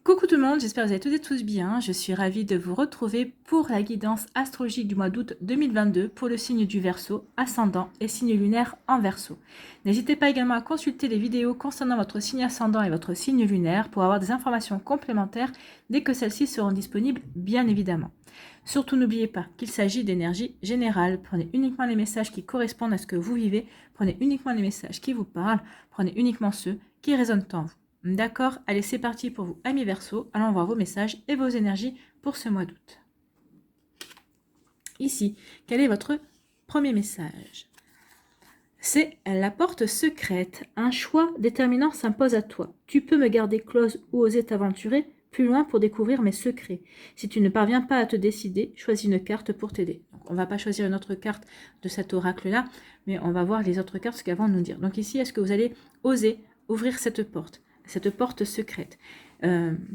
Coucou tout le monde, j'espère que vous allez toutes et tous bien. Je suis ravie de vous retrouver pour la guidance astrologique du mois d'août 2022 pour le signe du Verseau, ascendant et signe lunaire en Verseau. N'hésitez pas également à consulter les vidéos concernant votre signe ascendant et votre signe lunaire pour avoir des informations complémentaires dès que celles-ci seront disponibles, bien évidemment. Surtout n'oubliez pas qu'il s'agit d'énergie générale. Prenez uniquement les messages qui correspondent à ce que vous vivez, prenez uniquement les messages qui vous parlent, prenez uniquement ceux qui résonnent en vous. D'accord, allez c'est parti pour vous amis Verseau, allons voir vos messages et vos énergies pour ce mois d'août. Ici, quel est votre premier message? C'est la porte secrète, un choix déterminant s'impose à toi. Tu peux me garder close ou oser t'aventurer plus loin pour découvrir mes secrets. Si tu ne parviens pas à te décider, choisis une carte pour t'aider. On ne va pas choisir une autre carte de cet oracle-là, mais on va voir les autres cartes, ce qu'elles vont nous dire. Donc ici, est-ce que vous allez oser ouvrir cette porte secrète?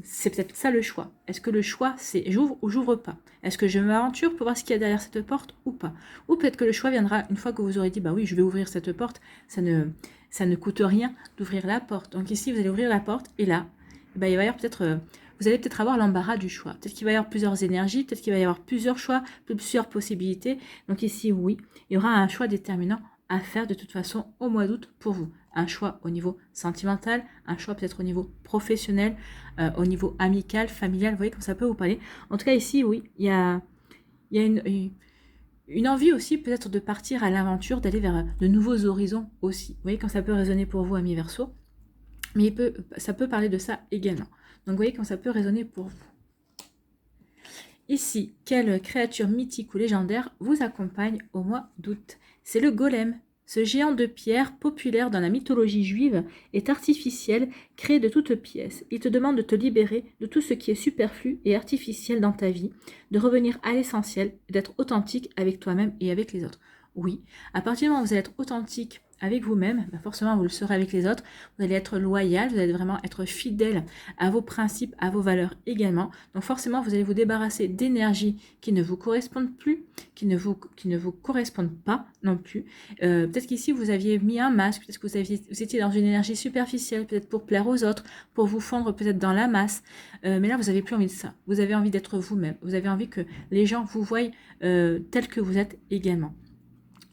C'est peut-être ça le choix. Est-ce que le choix, c'est j'ouvre ou j'ouvre pas? Est-ce que je m'aventure pour voir ce qu'il y a derrière cette porte ou pas? Ou peut-être que le choix viendra une fois que vous aurez dit, bah oui, je vais ouvrir cette porte, ça ne coûte rien d'ouvrir la porte. Donc ici, vous allez ouvrir la porte et là, bah, il va y avoir peut-être... vous allez peut-être avoir l'embarras du choix. Peut-être qu'il va y avoir plusieurs énergies, peut-être qu'il va y avoir plusieurs choix, plusieurs possibilités. Donc ici, oui, il y aura un choix déterminant à faire de toute façon au mois d'août pour vous. Un choix au niveau sentimental, un choix peut-être au niveau professionnel, au niveau amical, familial, vous voyez comme ça peut vous parler. En tout cas ici, oui, il y a une envie aussi peut-être de partir à l'aventure, d'aller vers de nouveaux horizons aussi. Vous voyez comme ça peut résonner pour vous, amis Verseau. Mais ça peut parler de ça également. Donc vous voyez comme ça peut résonner pour vous. Ici, quelle créature mythique ou légendaire vous accompagne au mois d'août? C'est le golem. Ce géant de pierre, populaire dans la mythologie juive, est artificiel, créé de toutes pièces. Il te demande de te libérer de tout ce qui est superflu et artificiel dans ta vie, de revenir à l'essentiel, d'être authentique avec toi-même et avec les autres. Oui, à partir du moment où vous allez être authentique avec vous-même, bah forcément vous le serez avec les autres, vous allez être loyal, vous allez vraiment être fidèle à vos principes, à vos valeurs également. Donc forcément vous allez vous débarrasser d'énergies qui ne vous correspondent plus, qui ne vous correspondent pas non plus. Peut-être qu'ici vous aviez mis un masque, peut-être que vous étiez dans une énergie superficielle, peut-être pour plaire aux autres, pour vous fondre peut-être dans la masse, mais là vous n'avez plus envie de ça. Vous avez envie d'être vous-même, vous avez envie que les gens vous voient tel que vous êtes également.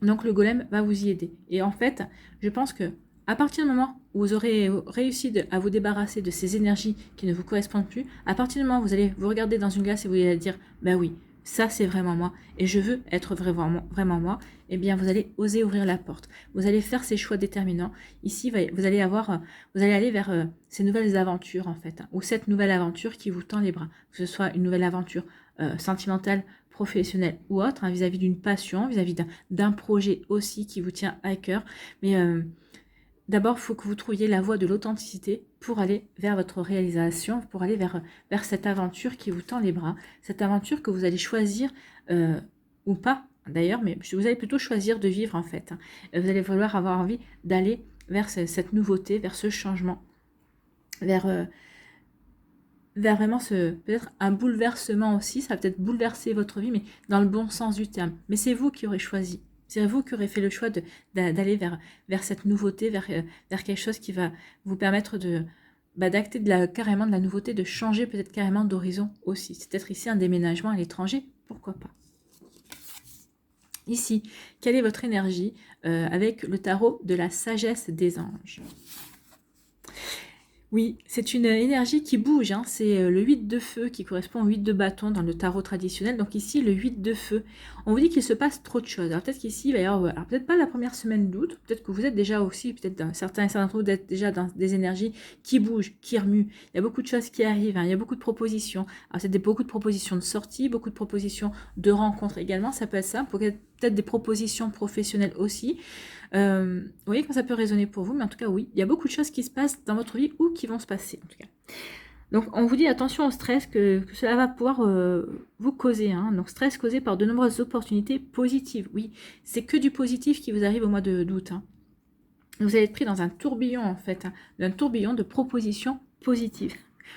Donc le golem va vous y aider. Et en fait, je pense que à partir du moment où vous aurez réussi à vous débarrasser de ces énergies qui ne vous correspondent plus, à partir du moment où vous allez vous regarder dans une glace et vous allez dire, bah oui, ça c'est vraiment moi et je veux être vraiment moi, eh bien vous allez oser ouvrir la porte. Vous allez faire ces choix déterminants. Ici, vous allez aller vers ces nouvelles aventures en fait, ou cette nouvelle aventure qui vous tend les bras. Que ce soit une nouvelle aventure sentimentale, professionnelle ou autre, hein, vis-à-vis d'une passion, vis-à-vis d'un projet aussi qui vous tient à cœur. Mais d'abord, il faut que vous trouviez la voie de l'authenticité pour aller vers votre réalisation, pour aller vers cette aventure qui vous tend les bras, cette aventure que vous allez choisir ou pas d'ailleurs, mais vous allez plutôt choisir de vivre en fait. Hein. Vous allez vouloir avoir envie d'aller vers cette nouveauté, vers ce changement, vers vraiment peut-être un bouleversement aussi, ça va peut-être bouleverser votre vie, mais dans le bon sens du terme. Mais c'est vous qui aurez choisi. C'est vous qui aurez fait le choix d'aller vers cette nouveauté, vers quelque chose qui va vous permettre d'acter carrément de la nouveauté, de changer peut-être carrément d'horizon aussi. C'est peut-être ici un déménagement à l'étranger, pourquoi pas. Ici, quelle est votre énergie avec le tarot de la sagesse des anges? Oui, c'est une énergie qui bouge, hein. C'est le 8 de feu qui correspond au 8 de bâton dans le tarot traditionnel. Donc ici, le 8 de feu, on vous dit qu'il se passe trop de choses. Alors peut-être qu'ici, il va y avoir, alors peut-être pas la première semaine d'août, peut-être que vous êtes déjà aussi, peut-être certains d'entre vous êtes déjà dans des énergies qui bougent, qui remuent. Il y a beaucoup de choses qui arrivent, hein. Il y a beaucoup de propositions. Alors c'est beaucoup de propositions de sortie, beaucoup de propositions de rencontres également, ça peut être ça, peut-être des propositions professionnelles aussi. Vous voyez comment ça peut résonner pour vous, mais en tout cas oui, il y a beaucoup de choses qui se passent dans votre vie ou qui vont se passer en tout cas. Donc on vous dit attention au stress que cela va pouvoir vous causer. Hein. Donc stress causé par de nombreuses opportunités positives. Oui, c'est que du positif qui vous arrive au mois d'août. Hein. Vous allez être pris dans un tourbillon en fait, hein, un tourbillon de propositions positives.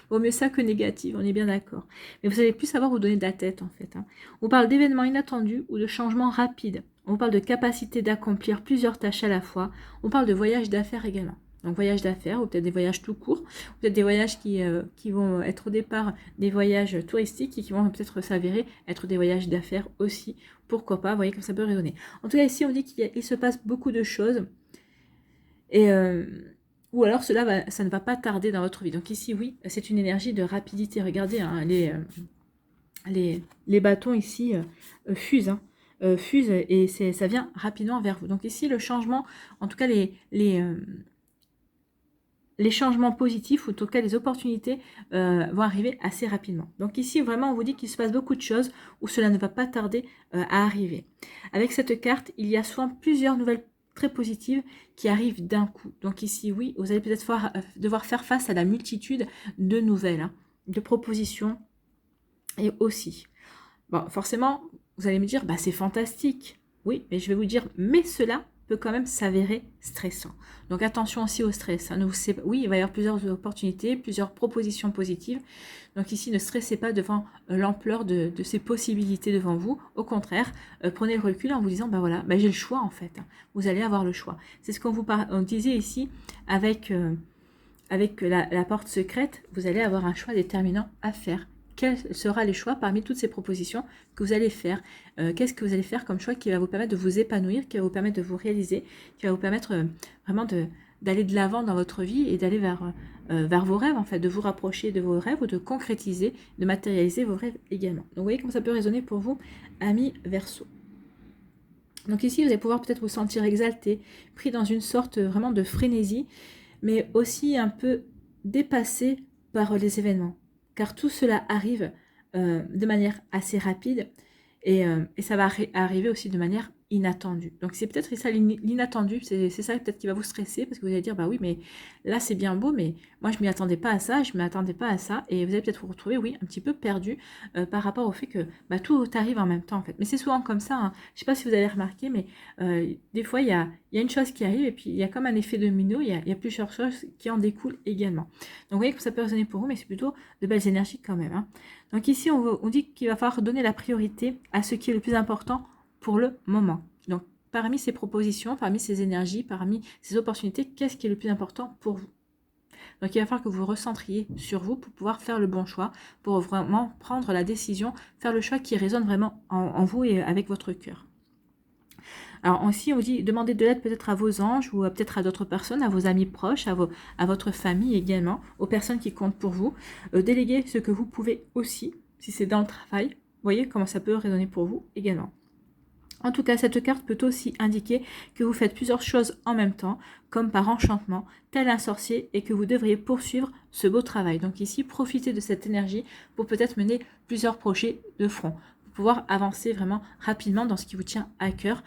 Vaut mieux ça que négative, on est bien d'accord. Mais vous allez plus savoir vous donner de la tête en fait. Hein. On parle d'événements inattendus ou de changements rapides. On parle de capacité d'accomplir plusieurs tâches à la fois. On parle de voyage d'affaires également. Donc voyage d'affaires ou peut-être des voyages tout court, peut-être des voyages qui vont être au départ des voyages touristiques et qui vont peut-être s'avérer être des voyages d'affaires aussi. Pourquoi pas, vous voyez comme ça peut résonner. En tout cas ici on dit qu'il se passe beaucoup de choses et ou alors ça ne va pas tarder dans votre vie. Donc ici oui, c'est une énergie de rapidité. Regardez hein, les bâtons ici fusent. Hein. Fusent et ça vient rapidement vers vous. Donc ici le changement, en tout cas les changements positifs ou en tout cas les opportunités vont arriver assez rapidement. Donc ici vraiment on vous dit qu'il se passe beaucoup de choses où cela ne va pas tarder à arriver. Avec cette carte il y a souvent plusieurs nouvelles très positives qui arrivent d'un coup. Donc ici oui vous allez peut-être devoir faire face à la multitude de nouvelles, hein, de propositions et aussi. Bon forcément vous allez me dire bah c'est fantastique. Oui mais je vais vous dire mais cela peut quand même s'avérer stressant. Donc attention aussi au stress. Hein. Oui, il va y avoir plusieurs opportunités, plusieurs propositions positives. Donc ici, ne stressez pas devant l'ampleur de ces possibilités devant vous. Au contraire, prenez le recul en vous disant, bah voilà, bah j'ai le choix en fait. Vous allez avoir le choix. C'est ce on disait ici avec la porte secrète. Vous allez avoir un choix déterminant à faire. Quel sera le choix parmi toutes ces propositions que vous allez faire? Qu'est-ce que vous allez faire comme choix qui va vous permettre de vous épanouir, qui va vous permettre de vous réaliser, qui va vous permettre vraiment d'aller de l'avant dans votre vie et d'aller vers vos rêves, en fait, de vous rapprocher de vos rêves ou de concrétiser, de matérialiser vos rêves également. Donc vous voyez comment ça peut résonner pour vous, amis Verseau. Donc ici, vous allez pouvoir peut-être vous sentir exalté, pris dans une sorte vraiment de frénésie, mais aussi un peu dépassé par les événements. Car tout cela arrive de manière assez rapide et ça va arriver aussi de manière inattendue. Donc c'est peut-être ça l'inattendu, c'est ça peut-être qui va vous stresser parce que vous allez dire bah oui mais là c'est bien beau mais moi je m'y attendais pas à ça, je m'attendais pas à ça et vous allez peut-être vous retrouver oui un petit peu perdu par rapport au fait que bah, tout arrive en même temps en fait. Mais c'est souvent comme ça, hein. Je sais pas si vous avez remarqué mais des fois il y a une chose qui arrive et puis il y a comme un effet domino, il y a plusieurs choses qui en découlent également. Donc vous voyez que ça peut résonner pour vous mais c'est plutôt de belles énergies quand même. Hein. Donc ici on dit qu'il va falloir donner la priorité à ce qui est le plus important pour le moment. Donc, parmi ces propositions, parmi ces énergies, parmi ces opportunités, qu'est-ce qui est le plus important pour vous? Donc, il va falloir que vous recentriez sur vous pour pouvoir faire le bon choix, pour vraiment prendre la décision, faire le choix qui résonne vraiment en vous et avec votre cœur. Alors aussi, on vous dit demander de l'aide peut-être à vos anges ou peut-être à d'autres personnes, à vos amis proches, à votre famille également, aux personnes qui comptent pour vous. Déléguer ce que vous pouvez aussi, si c'est dans le travail. Vous voyez comment ça peut résonner pour vous également. En tout cas, cette carte peut aussi indiquer que vous faites plusieurs choses en même temps, comme par enchantement, tel un sorcier, et que vous devriez poursuivre ce beau travail. Donc ici, profitez de cette énergie pour peut-être mener plusieurs projets de front, pour pouvoir avancer vraiment rapidement dans ce qui vous tient à cœur,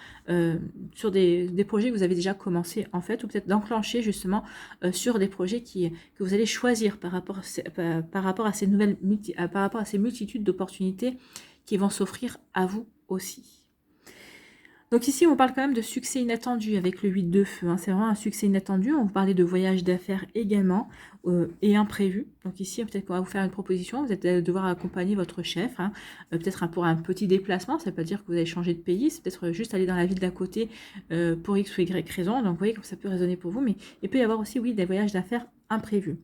sur des projets que vous avez déjà commencé en fait, ou peut-être d'enclencher justement sur des projets que vous allez choisir par rapport à ces par rapport à ces multitudes d'opportunités qui vont s'offrir à vous aussi. Donc ici, on parle quand même de succès inattendu avec le 8 de feu. Hein. C'est vraiment un succès inattendu. On vous parlait de voyage d'affaires également et imprévu. Donc ici, peut-être qu'on va vous faire une proposition. Vous allez devoir accompagner votre chef. Hein. Peut-être pour un petit déplacement. Ça ne veut pas dire que vous allez changer de pays. C'est peut-être juste aller dans la ville d'à côté pour X ou Y raison. Donc vous voyez comme ça peut résonner pour vous. Mais il peut y avoir aussi, oui, des voyages d'affaires imprévus.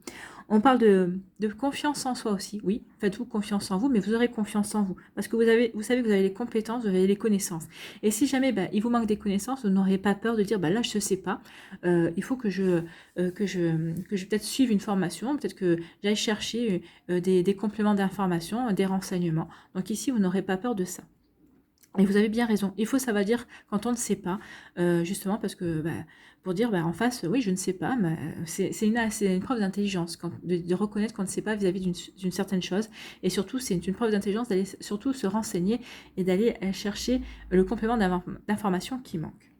On parle de confiance en soi aussi. Oui, faites-vous confiance en vous, mais vous aurez confiance en vous. Parce que vous savez que vous avez les compétences, vous avez les connaissances. Et si jamais il vous manque des connaissances, vous n'aurez pas peur de dire là je ne sais pas. Il faut que je peut-être suive une formation, peut-être que j'aille chercher des compléments d'information, des renseignements. Donc ici, vous n'aurez pas peur de ça. Et vous avez bien raison. Il faut savoir dire quand on ne sait pas, justement parce que pour dire en face, oui, je ne sais pas, mais c'est une preuve d'intelligence de reconnaître qu'on ne sait pas vis-à-vis d'une certaine chose. Et surtout, c'est une preuve d'intelligence d'aller surtout se renseigner et d'aller chercher le complément d'information qui manque.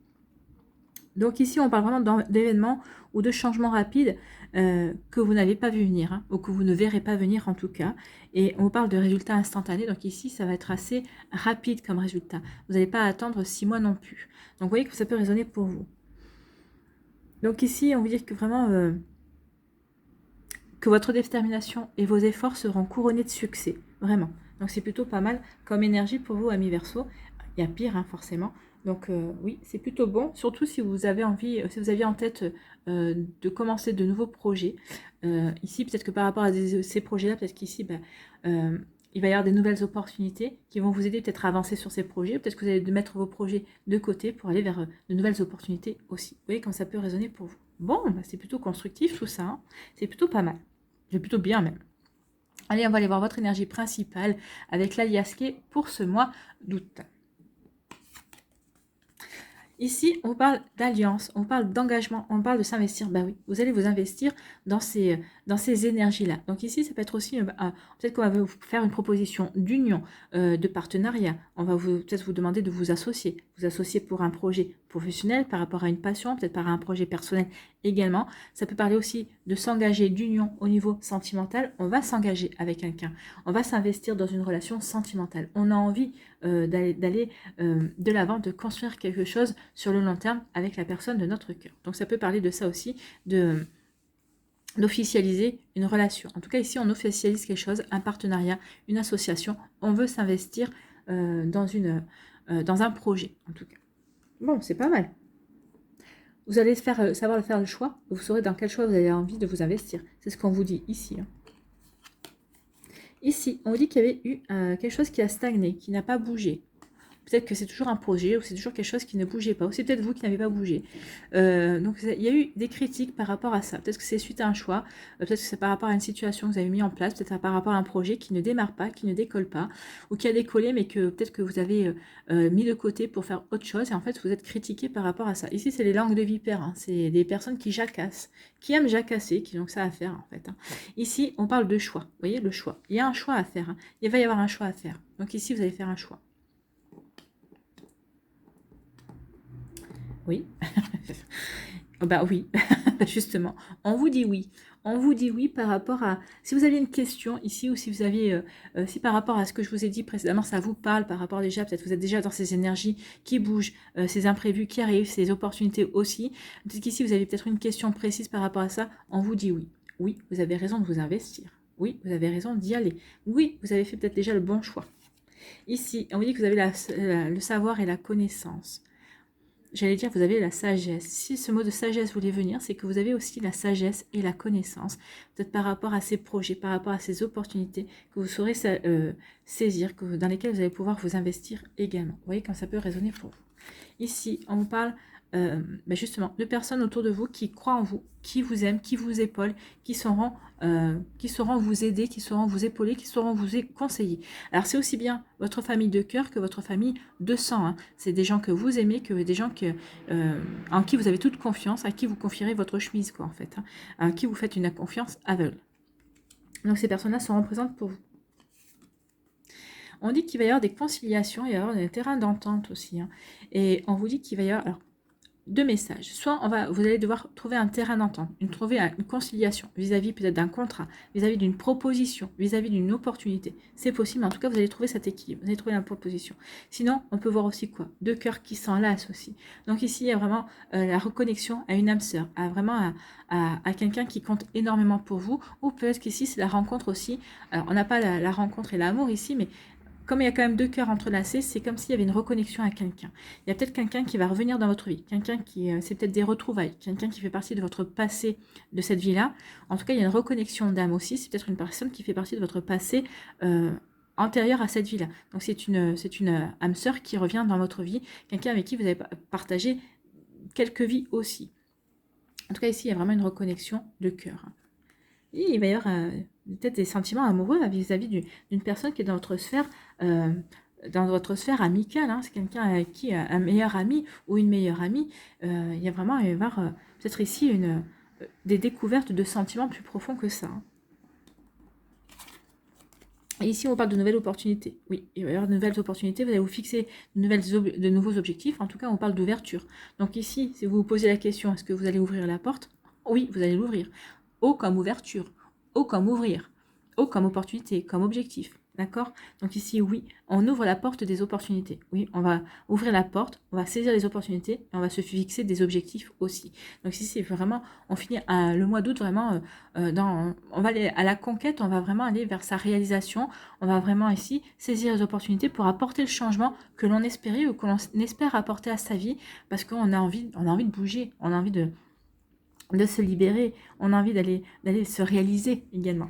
Donc ici, on parle vraiment d'événements ou de changements rapides que vous n'avez pas vu venir, hein, ou que vous ne verrez pas venir en tout cas. Et on parle de résultats instantanés, donc ici, ça va être assez rapide comme résultat. Vous n'allez pas attendre 6 mois non plus. Donc vous voyez que ça peut résonner pour vous. Donc ici, on veut dire que vraiment, que votre détermination et vos efforts seront couronnés de succès, vraiment. Donc c'est plutôt pas mal comme énergie pour vous, amis Verseau. Il y a pire, hein, forcément. Donc oui, c'est plutôt bon, surtout si vous avez envie, si vous aviez en tête de commencer de nouveaux projets. Ici, peut-être que par rapport à ces projets-là, peut-être qu'ici, il va y avoir des nouvelles opportunités qui vont vous aider peut-être à avancer sur ces projets. Peut-être que vous allez mettre vos projets de côté pour aller vers de nouvelles opportunités aussi. Vous voyez quand ça peut résonner pour vous. Bon, c'est plutôt constructif tout ça, hein. C'est plutôt pas mal. C'est plutôt bien même. Allez, on va aller voir votre énergie principale avec l'aliasqué pour ce mois d'août. Ici, on parle d'alliance, on parle d'engagement, on parle de s'investir. Ben oui, vous allez vous investir dans ces énergies-là. Donc ici, ça peut être aussi, peut-être qu'on va vous faire une proposition d'union, de partenariat. On va peut-être vous demander de vous associer pour un projet professionnel, par rapport à une passion, peut-être par un projet personnel également. Ça peut parler aussi de s'engager d'union au niveau sentimental. On va s'engager avec quelqu'un, on va s'investir dans une relation sentimentale. On a envie d'aller de l'avant, de construire quelque chose sur le long terme avec la personne de notre cœur. Donc ça peut parler de ça aussi, d'officialiser une relation. En tout cas ici on officialise quelque chose, un partenariat, une association. On veut s'investir dans un projet en tout cas. Bon, c'est pas mal. Vous allez savoir faire le choix, vous saurez dans quel choix vous avez envie de vous investir. C'est ce qu'on vous dit ici. Ici, on vous dit qu'il y avait eu quelque chose qui a stagné, qui n'a pas bougé. Peut-être que c'est toujours un projet ou c'est toujours quelque chose qui ne bougeait pas. Ou c'est peut-être vous qui n'avez pas bougé. Donc il y a eu des critiques par rapport à ça. Peut-être que c'est suite à un choix. Peut-être que c'est par rapport à une situation que vous avez mis en place. Peut-être par rapport à un projet qui ne démarre pas, qui ne décolle pas. Ou qui a décollé mais que peut-être que vous avez mis de côté pour faire autre chose. Et en fait vous êtes critiqué par rapport à ça. Ici c'est les langues de vipère. Hein. C'est des personnes qui jacassent. Qui aiment jacasser. Qui ont que ça à faire en fait. Hein. Ici on parle de choix. Vous voyez le choix. Il y a un choix à faire. Hein. Il va y avoir un choix à faire. Donc ici vous allez faire un choix. Oui. Bah oui, justement. On vous dit oui. On vous dit oui par rapport à... Si vous aviez une question ici ou si vous aviez... si par rapport à ce que je vous ai dit précédemment, ça vous parle par rapport déjà, peut-être vous êtes déjà dans ces énergies qui bougent, ces imprévus qui arrivent, ces opportunités aussi. Peut-être qu'ici, vous avez peut-être une question précise par rapport à ça. On vous dit oui. Oui, vous avez raison de vous investir. Oui, vous avez raison d'y aller. Oui, vous avez fait peut-être déjà le bon choix. Ici, on vous dit que vous avez le savoir et la connaissance. J'allais dire, vous avez la sagesse. Si ce mot de sagesse voulait venir, c'est que vous avez aussi la sagesse et la connaissance. Peut-être par rapport à ces projets, par rapport à ces opportunités que vous saurez saisir, dans lesquelles vous allez pouvoir vous investir également. Vous voyez quand ça peut résonner pour vous. Ici, on vous parle justement de personnes autour de vous qui croient en vous, qui vous aiment, qui vous épaulent, qui sauront vous aider, qui sauront vous épauler, qui sauront vous conseiller. Alors c'est aussi bien votre famille de cœur que votre famille de sang. Hein. C'est des gens que vous aimez, que des gens en qui vous avez toute confiance, à qui vous confierez votre chemise, quoi, en fait, hein, à qui vous faites une confiance aveugle. Donc ces personnes-là seront présentes pour vous. On dit qu'il va y avoir des conciliations, il va y avoir des terrains d'entente aussi. Hein. Et on vous dit qu'il va y avoir... Alors, deux messages. Soit vous allez devoir trouver un terrain d'entente, trouver une conciliation vis-à-vis peut-être d'un contrat, vis-à-vis d'une proposition, vis-à-vis d'une opportunité. C'est possible, mais en tout cas, vous allez trouver cet équilibre, vous allez trouver la proposition. Sinon, on peut voir aussi quoi? Deux cœurs qui s'enlacent aussi. Donc ici, il y a vraiment la reconnexion à une âme sœur, à quelqu'un qui compte énormément pour vous, ou peut-être qu'ici, c'est la rencontre aussi. Alors, on n'a pas la rencontre et l'amour ici, mais comme il y a quand même deux cœurs entrelacés, c'est comme s'il y avait une reconnexion à quelqu'un. Il y a peut-être quelqu'un qui va revenir dans votre vie, quelqu'un qui, c'est peut-être des retrouvailles, quelqu'un qui fait partie de votre passé de cette vie-là. En tout cas, il y a une reconnexion d'âme aussi, c'est peut-être une personne qui fait partie de votre passé antérieur à cette vie-là. Donc c'est une âme sœur qui revient dans votre vie, quelqu'un avec qui vous avez partagé quelques vies aussi. En tout cas, ici, il y a vraiment une reconnexion de cœur. Et il va y avoir peut-être des sentiments amoureux vis-à-vis d'une personne qui est dans votre sphère amicale. Hein. C'est quelqu'un avec qui un meilleur ami ou une meilleure amie. Il va y avoir peut-être ici des découvertes de sentiments plus profonds que ça. Hein. Et ici, on parle de nouvelles opportunités. Oui, il va y avoir de nouvelles opportunités. Vous allez vous fixer de nouveaux objectifs. En tout cas, on parle d'ouverture. Donc ici, si vous vous posez la question, est-ce que vous allez ouvrir la porte? Oui, vous allez l'ouvrir. O comme ouverture, O comme ouvrir, O comme opportunité, comme objectif. D'accord? Donc ici, oui, on ouvre la porte des opportunités. Oui, on va ouvrir la porte, on va saisir les opportunités et on va se fixer des objectifs aussi. Donc ici, c'est vraiment, on finit le mois d'août vraiment, on va aller à la conquête, on va vraiment aller vers sa réalisation. On va vraiment ici saisir les opportunités pour apporter le changement que l'on espérait ou que l'on espère apporter à sa vie parce qu'on a envie de bouger, on a envie de se libérer, on a envie d'aller se réaliser également.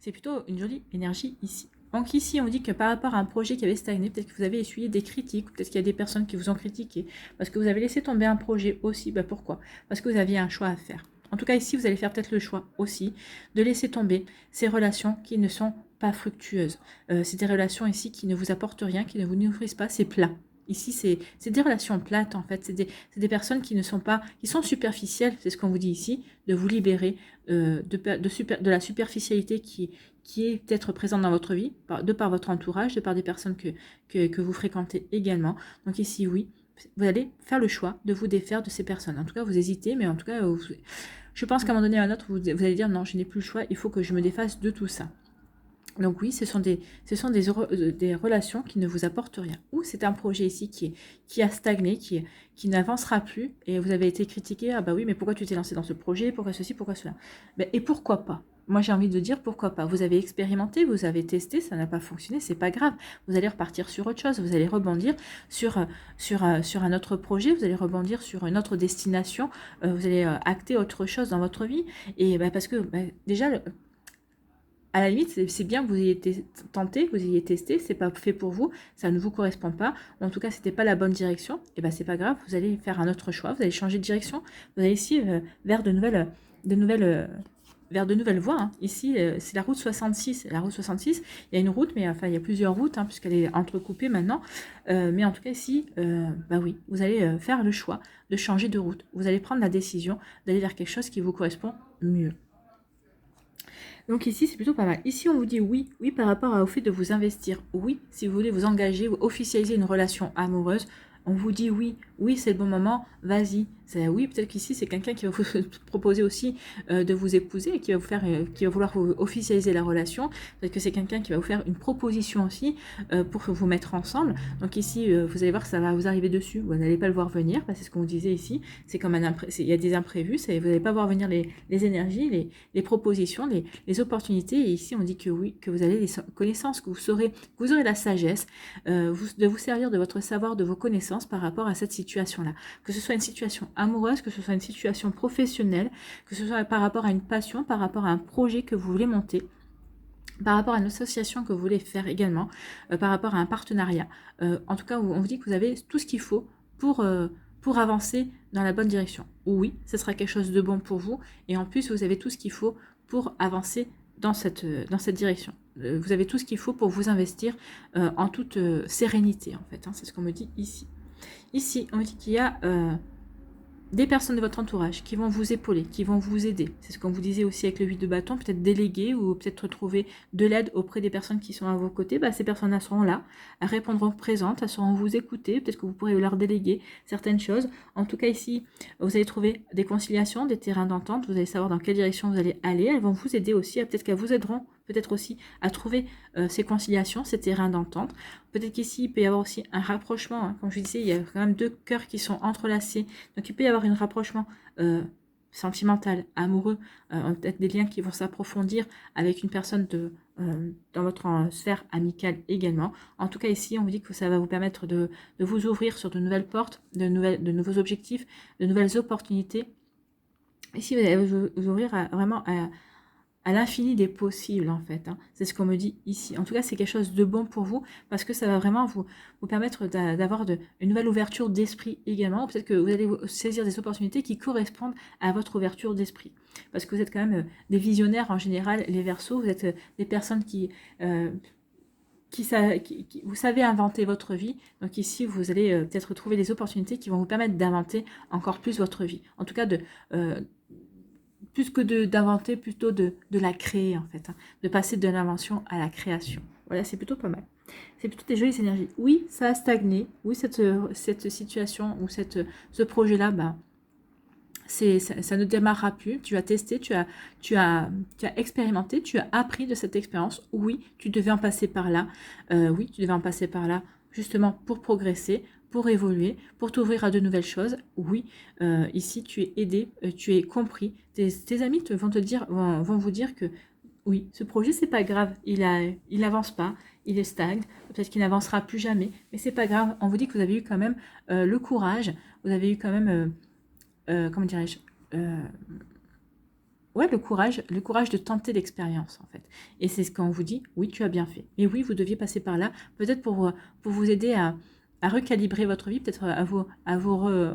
C'est plutôt une jolie énergie ici. Donc ici, on dit que par rapport à un projet qui avait stagné, peut-être que vous avez essuyé des critiques, peut-être qu'il y a des personnes qui vous ont critiqué, parce que vous avez laissé tomber un projet aussi. Pourquoi? Parce que vous aviez un choix à faire. En tout cas, ici, vous allez faire peut-être le choix aussi de laisser tomber ces relations qui ne sont pas fructueuses. C'est des relations ici qui ne vous apportent rien, qui ne vous nourrissent pas, c'est plat. Ici, c'est des relations plates, en fait. C'est des personnes qui ne sont pas, qui sont superficielles, c'est ce qu'on vous dit ici, de vous libérer de la superficialité qui est peut-être présente dans votre vie, de par votre entourage, de par des personnes que vous fréquentez également. Donc ici, oui, vous allez faire le choix de vous défaire de ces personnes. En tout cas, vous hésitez, mais en tout cas, je pense qu'à un moment donné ou à un autre, vous allez dire non, je n'ai plus le choix, il faut que je me défasse de tout ça. Donc oui, ce sont des relations qui ne vous apportent rien. Ou c'est un projet ici qui a stagné, qui n'avancera plus, et vous avez été critiqué, ah bah oui, mais pourquoi tu t'es lancé dans ce projet, pourquoi ceci, pourquoi cela. Et pourquoi pas? Moi j'ai envie de dire pourquoi pas. Vous avez expérimenté, vous avez testé, ça n'a pas fonctionné, c'est pas grave. Vous allez repartir sur autre chose, vous allez rebondir sur un autre projet, vous allez rebondir sur une autre destination, vous allez acter autre chose dans votre vie. Et parce que déjà, à la limite, c'est bien que vous ayez tenté, que vous ayez testé, c'est pas fait pour vous, ça ne vous correspond pas, ou en tout cas, c'était pas la bonne direction, et c'est pas grave, vous allez faire un autre choix, vous allez changer de direction, vous allez ici vers de nouvelles voies. Hein. Ici, c'est la route 66. La route 66, il y a une route, mais enfin, il y a plusieurs routes, hein, puisqu'elle est entrecoupée maintenant. Mais en tout cas, ici, oui, vous allez faire le choix de changer de route. Vous allez prendre la décision d'aller vers quelque chose qui vous correspond mieux. Donc ici, c'est plutôt pas mal. Ici, on vous dit oui, oui par rapport au fait de vous investir. Oui, si vous voulez vous engager ou officialiser une relation amoureuse, on vous dit oui, oui, c'est le bon moment, vas-y. Oui, peut-être qu'ici, c'est quelqu'un qui va vous proposer aussi de vous épouser et qui va vouloir vous officialiser la relation. Peut-être que c'est quelqu'un qui va vous faire une proposition aussi pour vous mettre ensemble. Donc ici, vous allez voir que ça va vous arriver dessus. Vous n'allez pas le voir venir, c'est ce qu'on vous disait ici. C'est comme il y a des imprévus, vous n'allez pas voir venir les énergies, les propositions, les opportunités. Et ici, on dit que oui, que vous avez les connaissances, que vous aurez la sagesse de vous servir de votre savoir, de vos connaissances par rapport à cette situation-là. Que ce soit une situation amoureuse, que ce soit une situation professionnelle, que ce soit par rapport à une passion, par rapport à un projet que vous voulez monter, par rapport à une association que vous voulez faire également, par rapport à un partenariat. En tout cas, on vous dit que vous avez tout ce qu'il faut pour avancer dans la bonne direction. Oui, ce sera quelque chose de bon pour vous, et en plus, vous avez tout ce qu'il faut pour avancer dans cette direction. Vous avez tout ce qu'il faut pour vous investir en toute sérénité, en fait. Hein, c'est ce qu'on me dit ici. Ici, on me dit qu'il y a des personnes de votre entourage qui vont vous épauler, qui vont vous aider. C'est ce qu'on vous disait aussi avec le 8 de bâton, peut-être déléguer ou peut-être trouver de l'aide auprès des personnes qui sont à vos côtés. Ces personnes-là seront là, elles répondront présentes, elles sauront vous écouter, peut-être que vous pourrez leur déléguer certaines choses. En tout cas ici, vous allez trouver des conciliations, des terrains d'entente, vous allez savoir dans quelle direction vous allez aller. Elles vont vous aider aussi, peut-être qu'elles vous aideront peut-être aussi à trouver ces conciliations, ces terrains d'entente. Peut-être qu'ici, il peut y avoir aussi un rapprochement. Hein. Comme je disais, il y a quand même deux cœurs qui sont entrelacés. Donc, il peut y avoir un rapprochement sentimental, amoureux, peut-être des liens qui vont s'approfondir avec une personne dans votre sphère amicale également. En tout cas, ici, on vous dit que ça va vous permettre de vous ouvrir sur de nouvelles portes, de nouveaux objectifs, de nouvelles opportunités. Ici, vous allez vous ouvrir vraiment à l'infini des possibles, en fait. Hein. C'est ce qu'on me dit ici. En tout cas, c'est quelque chose de bon pour vous, parce que ça va vraiment vous permettre d'avoir une nouvelle ouverture d'esprit également. Peut-être que vous allez saisir des opportunités qui correspondent à votre ouverture d'esprit. Parce que vous êtes quand même des visionnaires en général, les Verseaux. Vous êtes des personnes qui vous savez inventer votre vie. Donc ici, vous allez peut-être trouver des opportunités qui vont vous permettre d'inventer encore plus votre vie. En tout cas, plus que d'inventer, plutôt de la créer, en fait. Hein, de passer de l'invention à la création. Voilà, c'est plutôt pas mal. C'est plutôt des jolies énergies. Oui, ça a stagné. Oui, cette situation ou ce projet-là, ça ne démarrera plus. Tu as testé, tu as expérimenté, tu as appris de cette expérience. Oui, tu devais en passer par là. Oui, tu devais en passer par là, justement pour progresser, pour évoluer, pour t'ouvrir à de nouvelles choses. Oui, ici, tu es aidé, tu es compris. Tes amis vont te dire, vont vous dire que oui, ce projet, c'est pas grave. Il avance pas, il est stagne. Peut-être qu'il n'avancera plus jamais, mais c'est pas grave. On vous dit que vous avez eu quand même le courage. Vous avez eu quand même comment dirais-je, ouais, le courage de tenter l'expérience en fait. Et c'est ce qu'on vous dit, oui, tu as bien fait. Mais oui, vous deviez passer par là, peut-être pour vous aider à recalibrer votre vie, peut-être à vous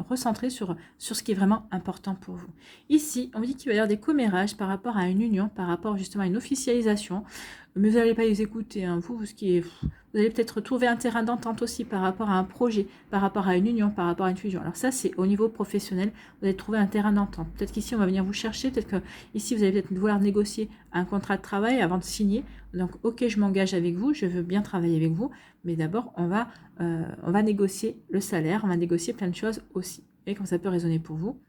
recentrer sur ce qui est vraiment important pour vous. Ici, on vous dit qu'il va y avoir des commérages par rapport à une union, par rapport justement à une officialisation, mais vous n'allez pas les écouter, hein. Vous, ce qui est... Vous allez peut-être trouver un terrain d'entente aussi par rapport à un projet, par rapport à une union, par rapport à une fusion. Alors ça, c'est au niveau professionnel, vous allez trouver un terrain d'entente. Peut-être qu'ici, on va venir vous chercher, peut-être que ici, vous allez peut-être vouloir négocier un contrat de travail avant de signer. Donc, ok, je m'engage avec vous, je veux bien travailler avec vous, mais d'abord, on va négocier le salaire, on va négocier plein de choses aussi. Vous voyez comme ça peut résonner pour vous.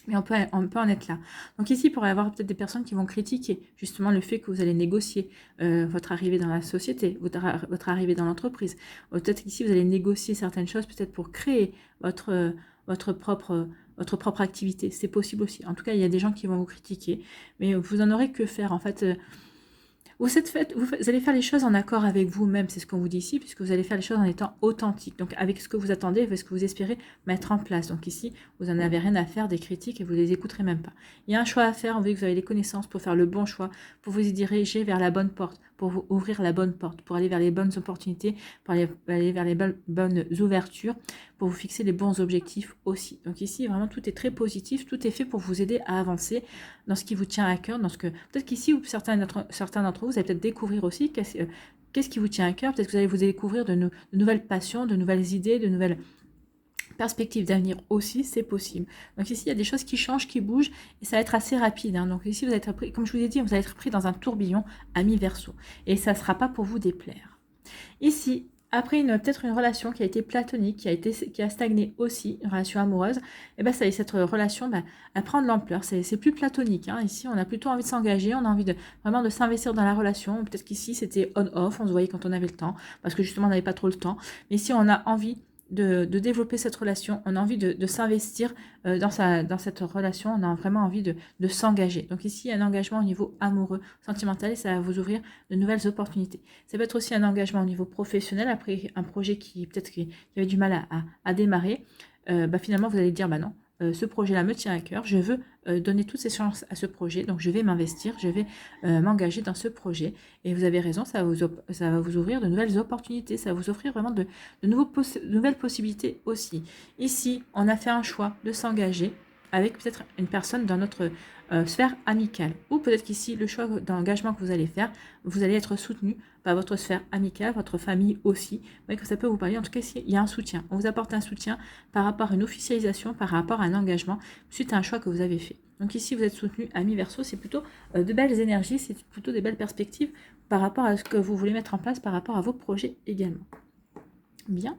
Mais on peut en être là. Donc ici, il pourrait y avoir peut-être des personnes qui vont critiquer justement le fait que vous allez négocier votre arrivée dans la société, votre arrivée dans l'entreprise. Peut-être qu'ici, vous allez négocier certaines choses, peut-être pour créer votre propre activité. C'est possible aussi. En tout cas, il y a des gens qui vont vous critiquer, mais vous en aurez que faire. En fait, vous allez faire les choses en accord avec vous-même, c'est ce qu'on vous dit ici, puisque vous allez faire les choses en étant authentique, donc avec ce que vous attendez, avec ce que vous espérez mettre en place. Donc ici, vous n'en avez rien à faire des critiques et vous ne les écouterez même pas. Il y a un choix à faire, on veut que vous avez les connaissances pour faire le bon choix, pour vous y diriger vers la bonne porte, pour vous ouvrir la bonne porte, pour aller vers les bonnes opportunités, pour aller vers les bonnes ouvertures, pour vous fixer les bons objectifs aussi. Donc ici, vraiment, tout est très positif, tout est fait pour vous aider à avancer dans ce qui vous tient à cœur, dans ce que peut-être qu'ici, certains d'entre vous allez peut-être découvrir aussi qu'est-ce qui vous tient à cœur. Peut-être que vous allez vous découvrir de nouvelles passions, de nouvelles idées, de nouvelles perspectives d'avenir aussi, c'est possible. Donc ici, il y a des choses qui changent, qui bougent, et ça va être assez rapide. Hein. Donc ici, vous allez être pris, comme je vous ai dit, vous allez être pris dans un tourbillon à mi-verso, et ça ne sera pas pour vous déplaire. Ici, après peut-être une relation qui a été platonique, qui a stagné aussi, une relation amoureuse, et ben ça y est, cette relation, elle prend de l'ampleur. C'est plus platonique. Hein. Ici, on a plutôt envie de s'engager, on a envie vraiment de s'investir dans la relation. Peut-être qu'ici, c'était on-off, on se voyait quand on avait le temps, parce que justement, on n'avait pas trop le temps. Mais ici, on a envie de développer cette relation, on a envie de s'investir dans cette relation, on a vraiment envie de s'engager. Donc ici, un engagement au niveau amoureux, sentimental, et ça va vous ouvrir de nouvelles opportunités. Ça peut être aussi un engagement au niveau professionnel, après un projet qui peut-être qui avait du mal à démarrer. Finalement, vous allez dire, non, ce projet-là me tient à cœur, je veux donner toutes ses chances à ce projet, donc je vais m'investir, je vais m'engager dans ce projet. Et vous avez raison, ça va vous ouvrir de nouvelles opportunités, ça va vous offrir vraiment de nouvelles possibilités aussi. Ici, on a fait un choix de s'engager avec peut-être une personne dans notre sphère amicale. Ou peut-être qu'ici, le choix d'engagement que vous allez faire, vous allez être soutenu par votre sphère amicale, votre famille aussi. Vous voyez que ça peut vous parler. En tout cas, il y a un soutien. On vous apporte un soutien par rapport à une officialisation, par rapport à un engagement, suite à un choix que vous avez fait. Donc ici, vous êtes soutenu à mi-verso, c'est plutôt de belles énergies, c'est plutôt des belles perspectives par rapport à ce que vous voulez mettre en place, par rapport à vos projets également. Bien.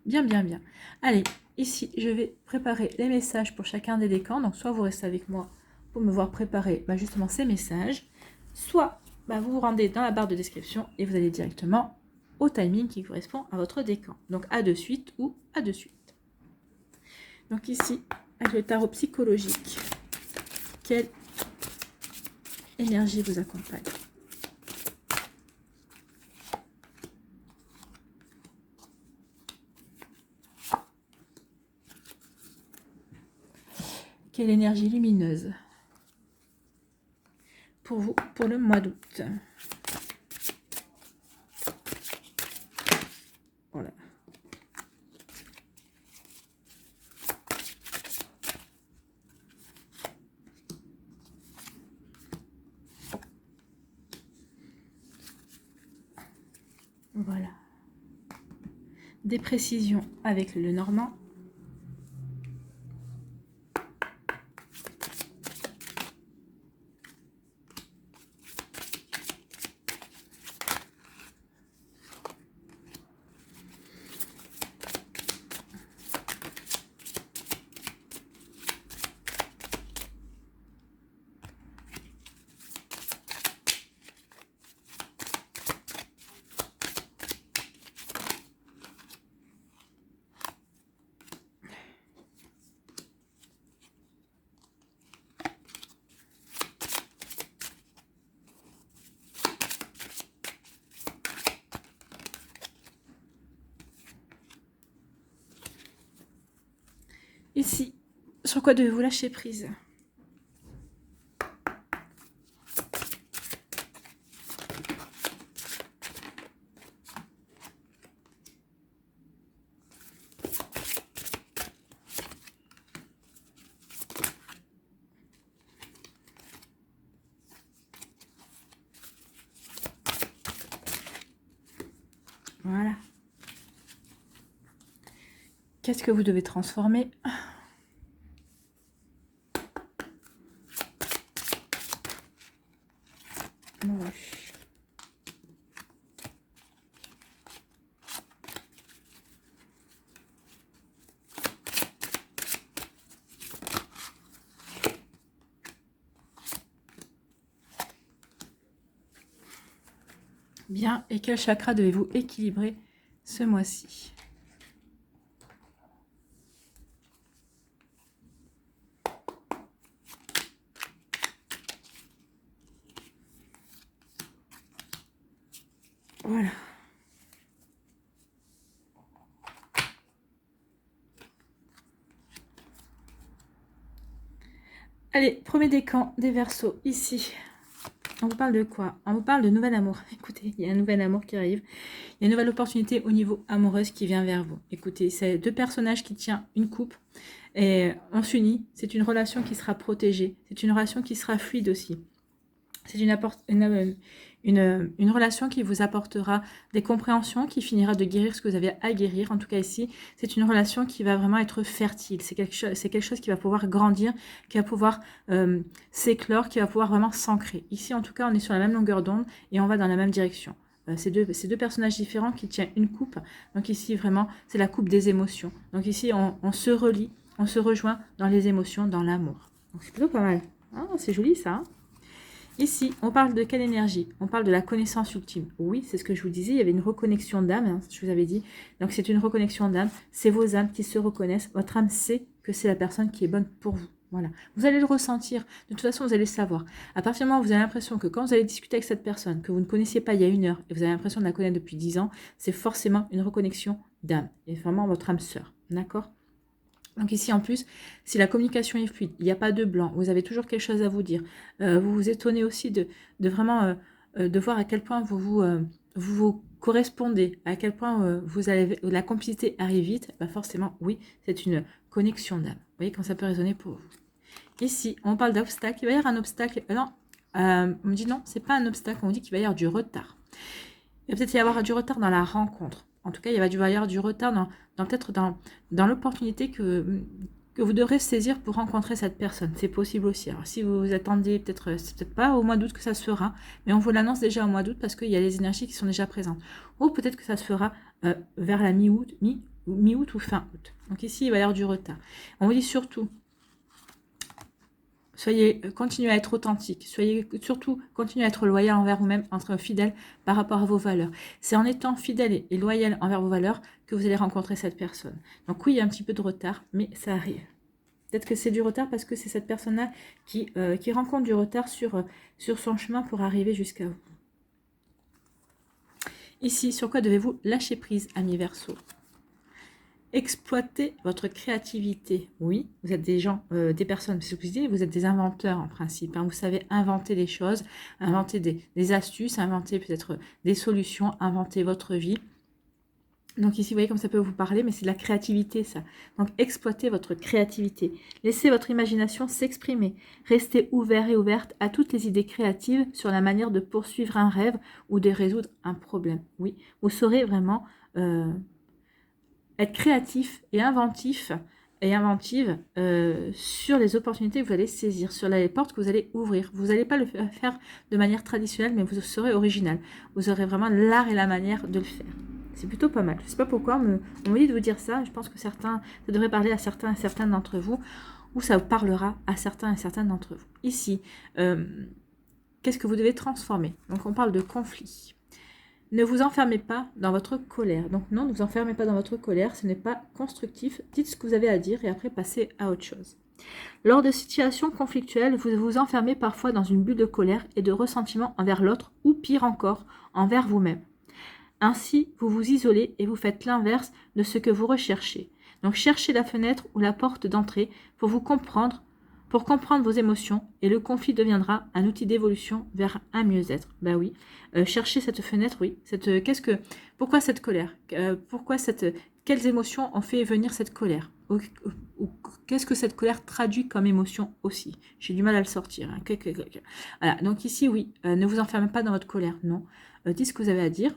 Bien, bien, bien. Allez, ici, je vais préparer les messages pour chacun des décans. Donc, soit vous restez avec moi pour me voir préparer justement ces messages, soit vous vous rendez dans la barre de description et vous allez directement au timing qui correspond à votre décan. Donc, à de suite ou à de suite. Donc, ici, avec le tarot psychologique, quelle énergie vous accompagne ? Quelle énergie lumineuse pour vous, pour le mois d'août. Voilà. Voilà. Des précisions avec le Normand. Ici, sur quoi devez-vous lâcher prise? Voilà. Qu'est-ce que vous devez transformer? Ouais. Bien, et quel chakra devez-vous équilibrer ce mois-ci? Voilà. Allez, premier décan des Verseaux, ici. On vous parle de quoi? On vous parle de nouvel amour. Écoutez, il y a un nouvel amour qui arrive. Il y a une nouvelle opportunité au niveau amoureuse qui vient vers vous. Écoutez, c'est deux personnages qui tiennent une coupe et on s'unit. C'est une relation qui sera protégée. C'est une relation qui sera fluide aussi. C'est une relation qui vous apportera des compréhensions, qui finira de guérir ce que vous avez à guérir. En tout cas ici, c'est une relation qui va vraiment être fertile. C'est quelque chose qui va pouvoir grandir, qui va pouvoir s'éclore, qui va pouvoir vraiment s'ancrer. Ici, en tout cas, on est sur la même longueur d'onde et on va dans la même direction. Ces deux personnages différents qui tiennent une coupe. Donc ici, vraiment, c'est la coupe des émotions. Donc ici, on se relie, on se rejoint dans les émotions, dans l'amour. Donc c'est plutôt pas mal. Ah, c'est joli ça, hein. Ici, on parle de quelle énergie? On parle de la connaissance ultime. Oui, c'est ce que je vous disais, il y avait une reconnexion d'âme, hein, je vous avais dit. Donc c'est une reconnexion d'âme, c'est vos âmes qui se reconnaissent. Votre âme sait que c'est la personne qui est bonne pour vous. Voilà. Vous allez le ressentir. De toute façon, vous allez le savoir. À partir du moment où vous avez l'impression que quand vous allez discuter avec cette personne, que vous ne connaissiez pas il y a 1 heure, et vous avez l'impression de la connaître depuis 10 ans, c'est forcément une reconnexion d'âme. Et vraiment votre âme sœur. D'accord? Donc ici, en plus, si la communication est fluide, il n'y a pas de blanc, vous avez toujours quelque chose à vous dire. Vous vous étonnez aussi de vraiment de voir à quel point vous correspondez, à quel point la complicité arrive vite. Bah forcément, oui, c'est une connexion d'âme. Vous voyez quand ça peut résonner pour vous. Ici, on parle d'obstacle. Il va y avoir un obstacle. Non, on me dit non, c'est pas un obstacle. On me dit qu'il va y avoir du retard. Il va peut-être y avoir du retard dans la rencontre. En tout cas, il va y avoir du retard peut-être dans l'opportunité que vous devrez saisir pour rencontrer cette personne. C'est possible aussi. Alors, si vous vous attendez, c'est peut-être pas au mois d'août que ça se fera, mais on vous l'annonce déjà au mois d'août parce qu'il y a les énergies qui sont déjà présentes. Ou peut-être que ça se fera vers la mi-août ou fin août. Donc ici, il va y avoir du retard. On vous dit surtout, continuez à être authentique, continuez à être loyal envers vous-même, être fidèle par rapport à vos valeurs. C'est en étant fidèle et loyal envers vos valeurs que vous allez rencontrer cette personne. Donc oui, il y a un petit peu de retard, mais ça arrive. Peut-être que c'est du retard parce que c'est cette personne-là qui rencontre du retard sur son chemin pour arriver jusqu'à vous. Ici, sur quoi devez-vous lâcher prise, amis Verseaux? Exploitez votre créativité. Oui, vous êtes des gens, des personnes, vous êtes des inventeurs en principe. Hein. Vous savez inventer des choses, inventer des astuces, inventer peut-être des solutions, inventer votre vie. Donc ici, vous voyez comme ça peut vous parler, mais c'est de la créativité, ça. Donc exploitez votre créativité. Laissez votre imagination s'exprimer. Restez ouvert et ouverte à toutes les idées créatives sur la manière de poursuivre un rêve ou de résoudre un problème. Oui, vous saurez vraiment... être créatif et inventif et inventive sur les opportunités que vous allez saisir, sur les portes que vous allez ouvrir. Vous n'allez pas le faire de manière traditionnelle, mais vous serez original. Vous aurez vraiment l'art et la manière de le faire. C'est plutôt pas mal. Je ne sais pas pourquoi, on me dit de vous dire ça. Je pense que ça devrait parler à certains et certaines d'entre vous, ou ça parlera à certains et certaines d'entre vous. Ici, qu'est-ce que vous devez transformer? Donc on parle de conflit. Ne vous enfermez pas dans votre colère. Donc non, ne vous enfermez pas dans votre colère, ce n'est pas constructif. Dites ce que vous avez à dire et après passez à autre chose. Lors de situations conflictuelles, vous vous enfermez parfois dans une bulle de colère et de ressentiment envers l'autre ou pire encore, envers vous-même. Ainsi, vous vous isolez et vous faites l'inverse de ce que vous recherchez. Donc cherchez la fenêtre ou la porte d'entrée pour vous comprendre, pour comprendre vos émotions, et le conflit deviendra un outil d'évolution vers un mieux-être. Bah oui, cherchez cette fenêtre, oui. Pourquoi cette colère? Quelles émotions ont fait venir cette colère? Ou qu'est-ce que cette colère traduit comme émotion aussi? J'ai du mal à le sortir. Hein. Voilà, donc ici, oui, ne vous enfermez pas dans votre colère, non. Dites ce que vous avez à dire.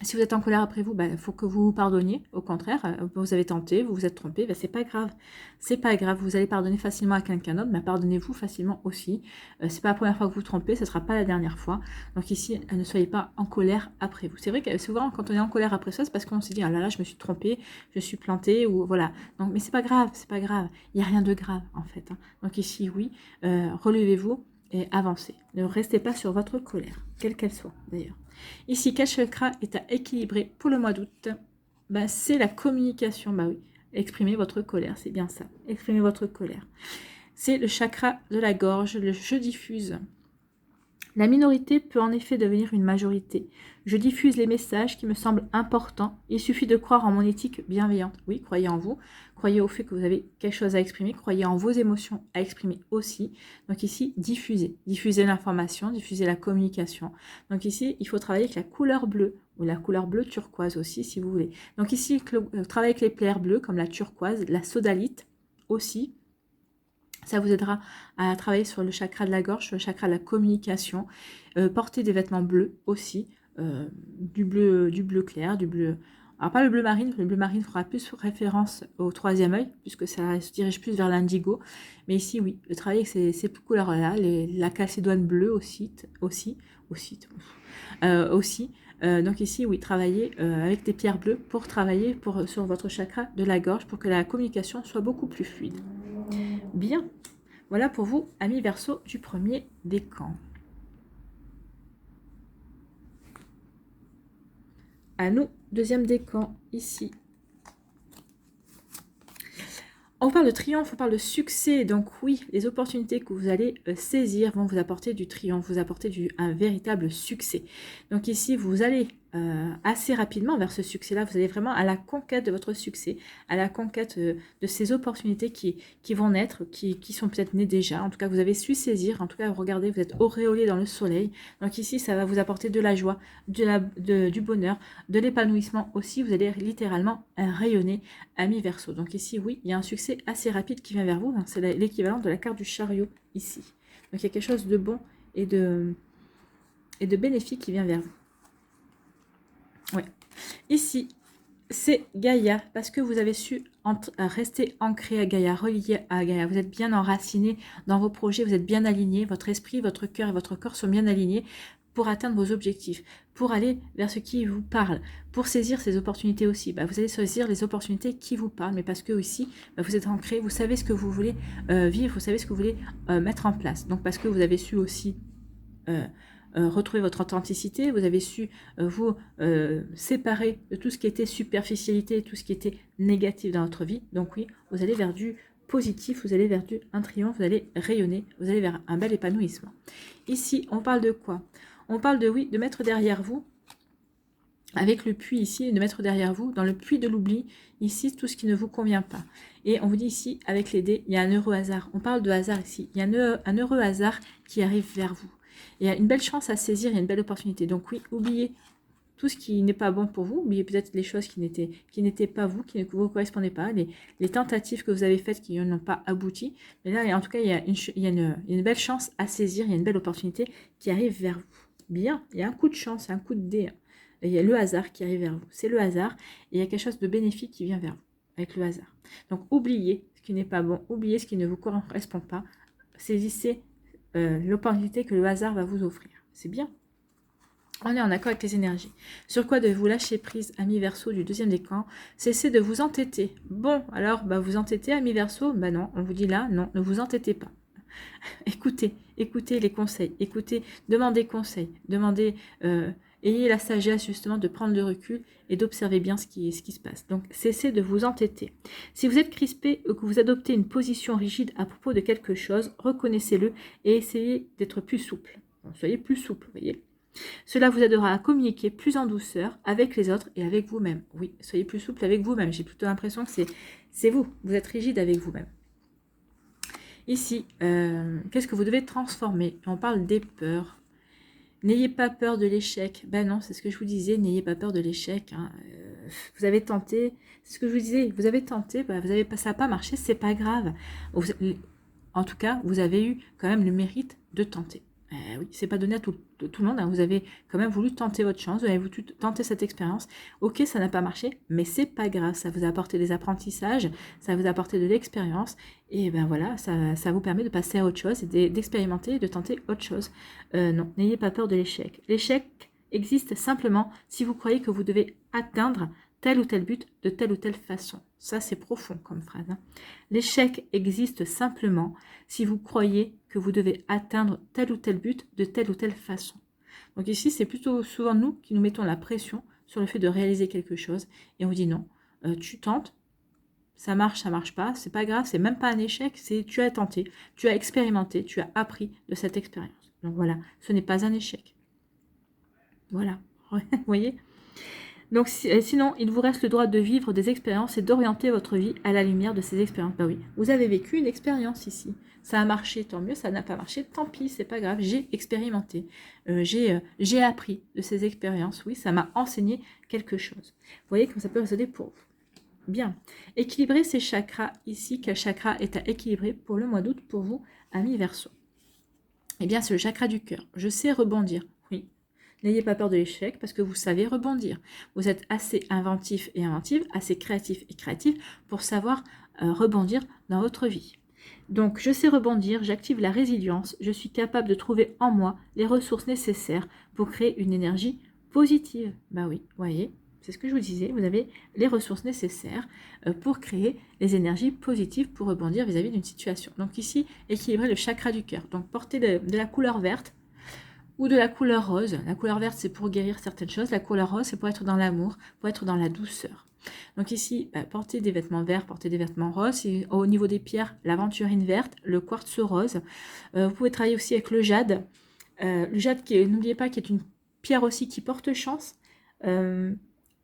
Si vous êtes en colère après vous, il faut que vous vous pardonniez. Au contraire, vous avez tenté, vous vous êtes trompé, c'est pas grave. C'est pas grave, vous allez pardonner facilement à quelqu'un d'autre, mais pardonnez-vous facilement aussi. C'est pas la première fois que vous vous trompez, ce sera pas la dernière fois. Donc ici, ne soyez pas en colère après vous. C'est vrai que souvent, quand on est en colère après ça, c'est parce qu'on s'est dit, ah là là, je me suis trompée, je suis plantée, ou voilà. Donc, mais c'est pas grave, c'est pas grave. Il n'y a rien de grave, en fait. Hein. Donc ici, oui, relevez-vous et avancez. Ne restez pas sur votre colère, quelle qu'elle soit, d'ailleurs. Ici, quel chakra est à équilibrer pour le mois d'août? C'est la communication. Bah oui, exprimez votre colère, c'est bien ça. Exprimez votre colère. C'est le chakra de la gorge, le je diffuse. La minorité peut en effet devenir une majorité. Je diffuse les messages qui me semblent importants. Il suffit de croire en mon éthique bienveillante. Oui, croyez en vous. Croyez au fait que vous avez quelque chose à exprimer. Croyez en vos émotions à exprimer aussi. Donc ici, diffusez. Diffusez l'information, diffusez la communication. Donc ici, il faut travailler avec la couleur bleue ou la couleur bleue turquoise aussi, si vous voulez. Donc ici, travaillez avec les pierres bleues comme la turquoise, la sodalite aussi. Ça vous aidera à travailler sur le chakra de la gorge, sur le chakra de la communication. Portez des vêtements bleus aussi, du bleu clair, du bleu... Alors pas le bleu marine, le bleu marine fera plus référence au troisième œil, puisque ça se dirige plus vers l'indigo. Mais ici, oui, le travail avec ces couleurs-là, la calcédoine bleue aussi. Donc ici, oui, travaillez avec des pierres bleues pour travailler sur votre chakra de la gorge, pour que la communication soit beaucoup plus fluide. Bien, voilà pour vous, amis Verseau du premier décan. À nous, deuxième décan, ici. On parle de triomphe, on parle de succès. Donc oui, les opportunités que vous allez saisir vont vous apporter du triomphe, vous apporter un véritable succès. Donc ici, vous allez assez rapidement vers ce succès-là. Vous allez vraiment à la conquête de votre succès, à la conquête de ces opportunités qui vont naître, qui sont peut-être nées déjà. En tout cas, vous avez su saisir. En tout cas, regardez, vous êtes auréolé dans le soleil. Donc ici, ça va vous apporter de la joie, du bonheur, de l'épanouissement aussi. Vous allez littéralement rayonner, ami Verseau. Donc ici, oui, il y a un succès assez rapide qui vient vers vous. C'est l'équivalent de la carte du chariot ici. Donc il y a quelque chose de bon et de bénéfique qui vient vers vous. Oui. Ici, c'est Gaïa, parce que vous avez su rester ancré à Gaïa, relié à Gaïa. Vous êtes bien enraciné dans vos projets, vous êtes bien aligné, votre esprit, votre cœur et votre corps sont bien alignés pour atteindre vos objectifs, pour aller vers ce qui vous parle, pour saisir ces opportunités aussi. Vous allez saisir les opportunités qui vous parlent, mais parce que ici, vous êtes ancré, vous savez ce que vous voulez vivre, vous savez ce que vous voulez mettre en place. Donc parce que vous avez su aussi retrouver votre authenticité, vous avez su vous séparer de tout ce qui était superficialité, tout ce qui était négatif dans votre vie. Donc oui, vous allez vers du positif, vous allez vers un triomphe, vous allez rayonner, vous allez vers un bel épanouissement. Ici, on parle de quoi? On parle de mettre derrière vous, avec le puits ici, de mettre derrière vous, dans le puits de l'oubli, ici, tout ce qui ne vous convient pas. Et on vous dit ici, avec les dés, il y a un heureux hasard. On parle de hasard ici. Il y a un heureux hasard qui arrive vers vous. Il y a une belle chance à saisir, il y a une belle opportunité. Donc oui, oubliez tout ce qui n'est pas bon pour vous, oubliez peut-être les choses qui n'étaient pas vous, qui ne vous correspondaient pas, les tentatives que vous avez faites qui n'ont pas abouti. Mais là, en tout cas, il y a une belle chance à saisir, il y a une belle opportunité qui arrive vers vous. Bien, il y a un coup de chance, un coup de dé. Et il y a le hasard qui arrive vers vous. C'est le hasard et il y a quelque chose de bénéfique qui vient vers vous avec le hasard. Donc oubliez ce qui n'est pas bon, oubliez ce qui ne vous correspond pas. Saisissez l'opportunité que le hasard va vous offrir. C'est bien. On est en accord avec les énergies. Sur quoi devez-vous lâcher prise, ami Verseau du deuxième décan? Cessez de vous entêter. Bon, alors, vous entêtez, ami Verseau? Non, on vous dit là, non, ne vous entêtez pas. Écoutez les conseils, demandez conseil, ayez la sagesse justement de prendre le recul et d'observer bien ce qui se passe. Donc, cessez de vous entêter. Si vous êtes crispé ou que vous adoptez une position rigide à propos de quelque chose, reconnaissez-le et essayez d'être plus souple. Soyez plus souple, vous voyez. Cela vous aidera à communiquer plus en douceur avec les autres et avec vous-même. Oui, soyez plus souple avec vous-même. J'ai plutôt l'impression que c'est vous. Vous êtes rigide avec vous-même. Ici, qu'est-ce que vous devez transformer? On parle des peurs. N'ayez pas peur de l'échec. Ben non, c'est ce que je vous disais, n'ayez pas peur de l'échec. Hein. Vous avez tenté, c'est ce que je vous disais, vous avez tenté, ben ça n'a pas marché, c'est pas grave. En tout cas, vous avez eu quand même le mérite de tenter. Oui, c'est pas donné à tout le monde. Hein. Vous avez quand même voulu tenter votre chance, vous avez voulu tenter cette expérience. Ok, ça n'a pas marché, mais c'est pas grave. Ça vous a apporté des apprentissages, ça vous a apporté de l'expérience. Et ben voilà, ça vous permet de passer à autre chose, et d'expérimenter et de tenter autre chose. Non, n'ayez pas peur de l'échec. L'échec existe simplement si vous croyez que vous devez atteindre tel ou tel but de telle ou telle façon. Ça, c'est profond comme phrase. Hein. L'échec existe simplement si vous croyez que vous devez atteindre tel ou tel but de telle ou telle façon. Donc ici, c'est plutôt souvent nous qui nous mettons la pression sur le fait de réaliser quelque chose et on dit non, tu tentes, ça marche pas, c'est pas grave, c'est même pas un échec, c'est tu as tenté, tu as expérimenté, tu as appris de cette expérience. Donc voilà, ce n'est pas un échec. Voilà, vous voyez ? Donc sinon, il vous reste le droit de vivre des expériences et d'orienter votre vie à la lumière de ces expériences. Bah oui, vous avez vécu une expérience ici. Ça a marché, tant mieux, ça n'a pas marché, tant pis, c'est pas grave, j'ai expérimenté. J'ai appris de ces expériences, oui, ça m'a enseigné quelque chose. Vous voyez comment ça peut résonner pour vous. Bien. Équilibrer ces chakras ici, quel chakra est à équilibrer pour le mois d'août pour vous, amis Verseau? Eh bien, c'est le chakra du cœur. Je sais rebondir. Oui. N'ayez pas peur de l'échec parce que vous savez rebondir. Vous êtes assez inventif et inventive, assez créatif et créative pour savoir rebondir dans votre vie. Donc, je sais rebondir, j'active la résilience, je suis capable de trouver en moi les ressources nécessaires pour créer une énergie positive. Bah oui, vous voyez, c'est ce que je vous disais, vous avez les ressources nécessaires pour créer les énergies positives pour rebondir vis-à-vis d'une situation. Donc ici, équilibrer le chakra du cœur. Donc, portez de la couleur verte ou de la couleur rose. La couleur verte, c'est pour guérir certaines choses. La couleur rose, c'est pour être dans l'amour, pour être dans la douceur. Donc ici, portez des vêtements verts, portez des vêtements roses. Et au niveau des pierres, l'aventurine verte, le quartz rose. Vous pouvez travailler aussi avec le jade. Le jade, n'oubliez pas, qui est une pierre aussi qui porte chance.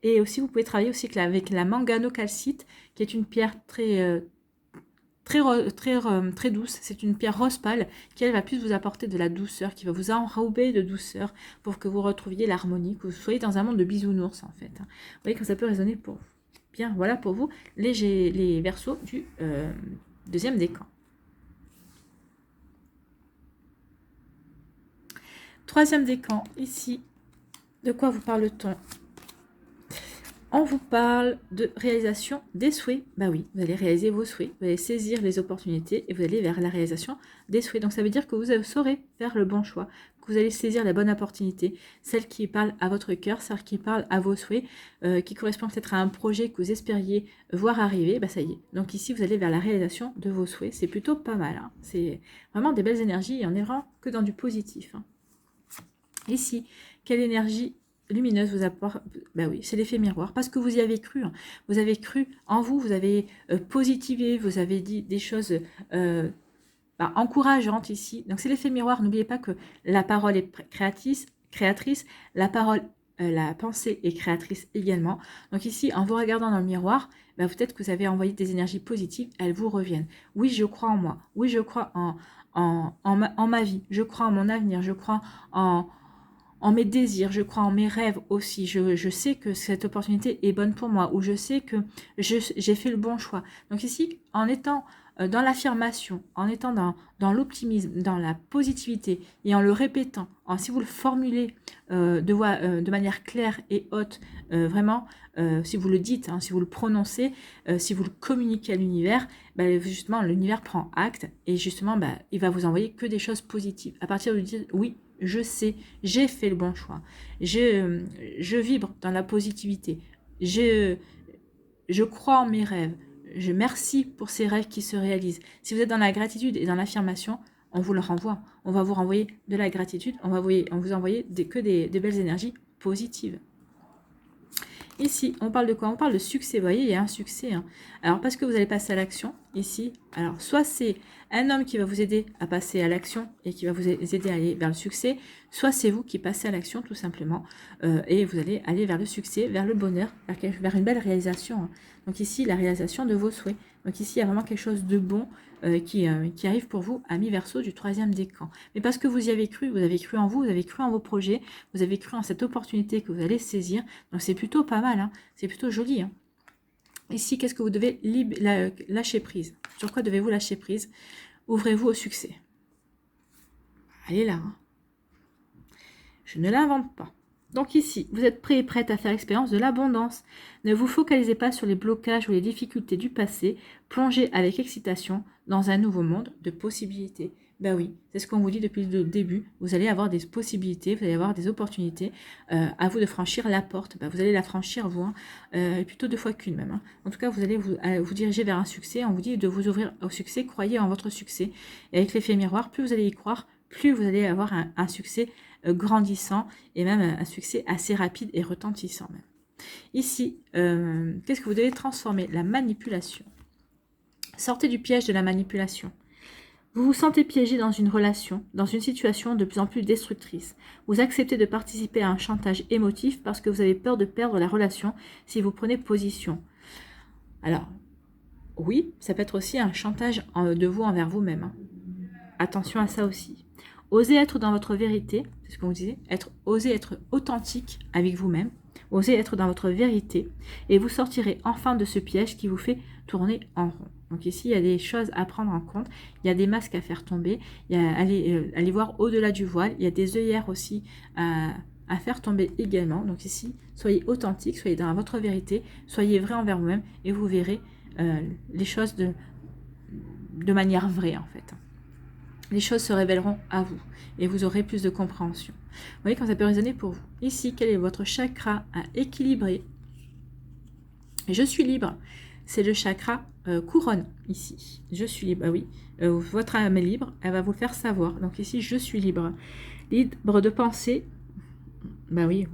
Et aussi, vous pouvez travailler aussi avec la manganocalcite, qui est une pierre très douce. C'est une pierre rose pâle qui, elle, va plus vous apporter de la douceur, qui va vous enrober de douceur pour que vous retrouviez l'harmonie, que vous soyez dans un monde de bisounours, en fait. Vous voyez que ça peut résonner pour vous. Bien, voilà pour vous, les Verseaux du deuxième décan. Troisième décan, ici, de quoi vous parle-t-on? On vous parle de réalisation des souhaits. Bah oui, vous allez réaliser vos souhaits, vous allez saisir les opportunités et vous allez vers la réalisation des souhaits. Donc ça veut dire que vous saurez faire le bon choix, que vous allez saisir la bonne opportunité, celle qui parle à votre cœur, celle qui parle à vos souhaits, qui correspond peut-être à un projet que vous espériez voir arriver. Bah ça y est. Donc ici, vous allez vers la réalisation de vos souhaits. C'est plutôt pas mal. Hein. C'est vraiment des belles énergies et on n'est vraiment que dans du positif. Hein. Ici, quelle énergie lumineuse vous apporte? Ben oui, c'est l'effet miroir, parce que vous y avez cru. Hein. Vous avez cru en vous, vous avez positivé, vous avez dit des choses encourageantes ici. Donc c'est l'effet miroir. N'oubliez pas que la parole est créatrice, la parole, la pensée est créatrice également. Donc ici, en vous regardant dans le miroir, peut-être que vous avez envoyé des énergies positives, elles vous reviennent. Oui, je crois en moi. Oui, je crois en ma vie. Je crois en mon avenir. Je crois en mes désirs, je crois en mes rêves aussi. Je sais que cette opportunité est bonne pour moi, ou je sais que j'ai fait le bon choix. Donc ici, en étant dans l'affirmation, en étant dans l'optimisme, dans la positivité, et en le répétant, si vous le formulez de manière claire et haute, vraiment, si vous le dites, hein, si vous le prononcez, si vous le communiquez à l'univers, justement, l'univers prend acte, et justement, il va vous envoyer que des choses positives. À partir de dire, oui, je sais, j'ai fait le bon choix. Je vibre dans la positivité. Je crois en mes rêves. Je merci pour ces rêves qui se réalisent. Si vous êtes dans la gratitude et dans l'affirmation, on vous le renvoie. On va vous renvoyer de la gratitude. On vous envoyer que des belles énergies positives. Ici, on parle de quoi? On parle de succès. Vous voyez, il y a un succès. Hein. Alors, parce que vous allez passer à l'action, ici. Alors, soit c'est un homme qui va vous aider à passer à l'action et qui va vous aider à aller vers le succès, soit c'est vous qui passez à l'action tout simplement et vous allez aller vers le succès, vers le bonheur, vers une belle réalisation. Hein. Donc ici, la réalisation de vos souhaits. Donc ici, il y a vraiment quelque chose de bon qui arrive pour vous, amis Verseau du 3e décan. Mais parce que vous y avez cru, vous avez cru en vous, vous avez cru en vos projets, vous avez cru en cette opportunité que vous allez saisir. Donc c'est plutôt pas mal, hein. C'est plutôt joli. Hein. Ici, qu'est-ce que vous devez lâcher prise? Sur quoi devez-vous lâcher prise? Ouvrez-vous au succès. Allez là. Hein. Je ne l'invente pas. Donc ici, vous êtes prêt et prête à faire l'expérience de l'abondance. Ne vous focalisez pas sur les blocages ou les difficultés du passé. Plongez avec excitation dans un nouveau monde de possibilités. Ben oui, c'est ce qu'on vous dit depuis le début. Vous allez avoir des possibilités, vous allez avoir des opportunités. À vous de franchir la porte. Ben, vous allez la franchir, vous, hein, plutôt 2 fois qu'une même. Hein. En tout cas, vous allez vous diriger vers un succès. On vous dit de vous ouvrir au succès. Croyez en votre succès. Et avec l'effet miroir, plus vous allez y croire, plus vous allez avoir un succès grandissant et même un succès assez rapide et retentissant même. Ici, qu'est-ce que vous devez transformer? La manipulation. Sortez du piège de la manipulation. Vous vous sentez piégé dans une relation, dans une situation de plus en plus destructrice. Vous acceptez de participer à un chantage émotif parce que vous avez peur de perdre la relation si vous prenez position. Alors, oui, ça peut être aussi un chantage de vous envers vous-même. Hein. Attention à ça aussi. Osez être dans votre vérité, c'est ce que vous disiez, osez être authentique avec vous-même, osez être dans votre vérité, et vous sortirez enfin de ce piège qui vous fait tourner en rond. Donc ici, il y a des choses à prendre en compte, il y a des masques à faire tomber, il y a aller voir au-delà du voile, il y a des œillères aussi à faire tomber également. Donc ici, soyez authentique, soyez dans votre vérité, soyez vrai envers vous-même, et vous verrez les choses de manière vraie en fait. Les choses se révéleront à vous et vous aurez plus de compréhension. Vous voyez quand ça peut résonner pour vous. Ici, quel est votre chakra à équilibrer? Je suis libre. C'est le chakra couronne ici. Je suis libre. Ah oui, votre âme est libre. Elle va vous le faire savoir. Donc ici, je suis libre. Libre de penser. Ben oui,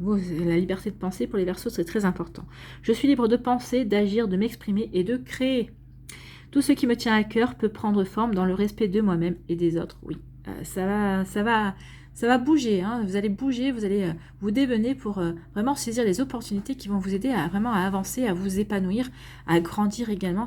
la liberté de penser pour les Verseaux, c'est très important. Je suis libre de penser, d'agir, de m'exprimer et de créer. Tout ce qui me tient à cœur peut prendre forme dans le respect de moi-même et des autres. Oui, ça va bouger. Hein. Vous allez bouger, vous allez vous démener pour vraiment saisir les opportunités qui vont vous aider à vraiment à avancer, à vous épanouir, à grandir également.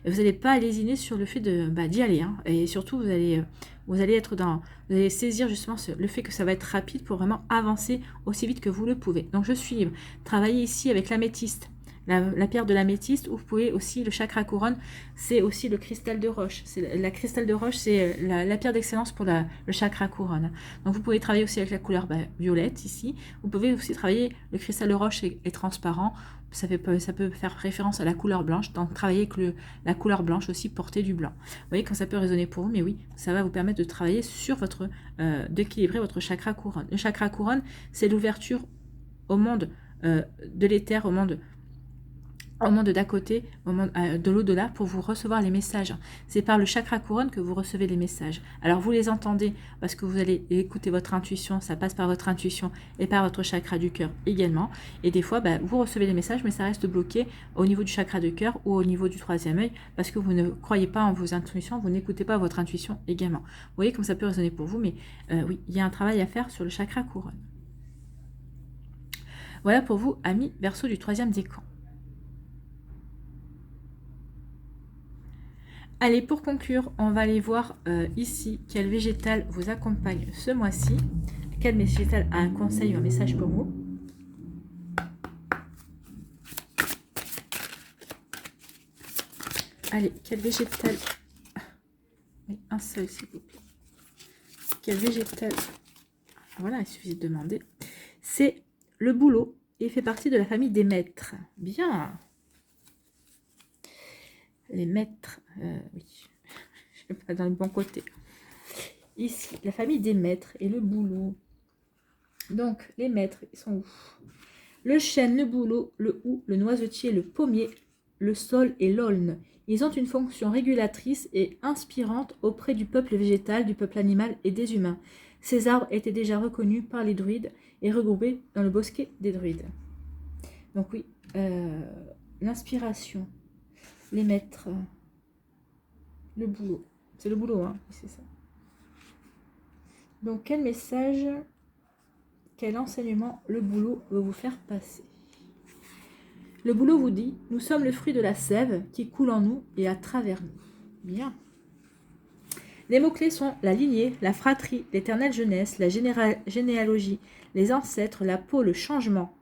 Vous n'allez pas lésiner sur le fait d'y aller. Hein. Et surtout, vous allez saisir justement le fait que ça va être rapide pour vraiment avancer aussi vite que vous le pouvez. Donc je suis libre. Travaillez ici avec l'améthyste. La pierre de l'améthyste, ou vous pouvez aussi, le chakra couronne, c'est aussi le cristal de roche. La cristal de roche, c'est la pierre d'excellence pour le chakra couronne. Donc vous pouvez travailler aussi avec la couleur violette ici. Vous pouvez aussi travailler, le cristal de roche est transparent. Ça peut faire référence à la couleur blanche. Donc travailler avec la couleur blanche aussi, porter du blanc. Vous voyez quand ça peut résonner pour vous, mais oui, ça va vous permettre de travailler sur d'équilibrer votre chakra couronne. Le chakra couronne, c'est l'ouverture au monde de l'éther, au monde d'à côté, au monde de l'au-delà, pour vous recevoir les messages. C'est par le chakra couronne que vous recevez les messages. Alors vous les entendez parce que vous allez écouter votre intuition, ça passe par votre intuition et par votre chakra du cœur également. Et des fois, vous recevez les messages, mais ça reste bloqué au niveau du chakra du cœur ou au niveau du 3e œil parce que vous ne croyez pas en vos intuitions, vous n'écoutez pas votre intuition également. Vous voyez comme ça peut résonner pour vous, mais oui, il y a un travail à faire sur le chakra couronne. Voilà pour vous, amis Verseau du 3e décan. Allez, pour conclure, on va aller voir ici quel végétal vous accompagne ce mois-ci. Quel végétal a un conseil ou un message pour vous? Allez, quel végétal... Oui, un seul, s'il vous plaît. Quel végétal... Voilà, il suffit de demander. C'est le bouleau et fait partie de la famille des maîtres. Bien. Les maîtres, oui, je ne suis pas dans le bon côté. Ici, la famille des maîtres et le bouleau. Donc, les maîtres, ils sont où? Le chêne, le bouleau, le hou, le noisetier, le pommier, le saule et l'aulne. Ils ont une fonction régulatrice et inspirante auprès du peuple végétal, du peuple animal et des humains. Ces arbres étaient déjà reconnus par les druides et regroupés dans le bosquet des druides. Donc oui, l'inspiration. Les maîtres, Le boulot. C'est le boulot, hein, c'est ça. Donc, quel message, quel enseignement le boulot veut vous faire passer? Le boulot vous dit, nous sommes le fruit de la sève qui coule en nous et à travers nous. Bien. Les mots-clés sont la lignée, la fratrie, l'éternelle jeunesse, la généalogie, les ancêtres, la peau, le changement,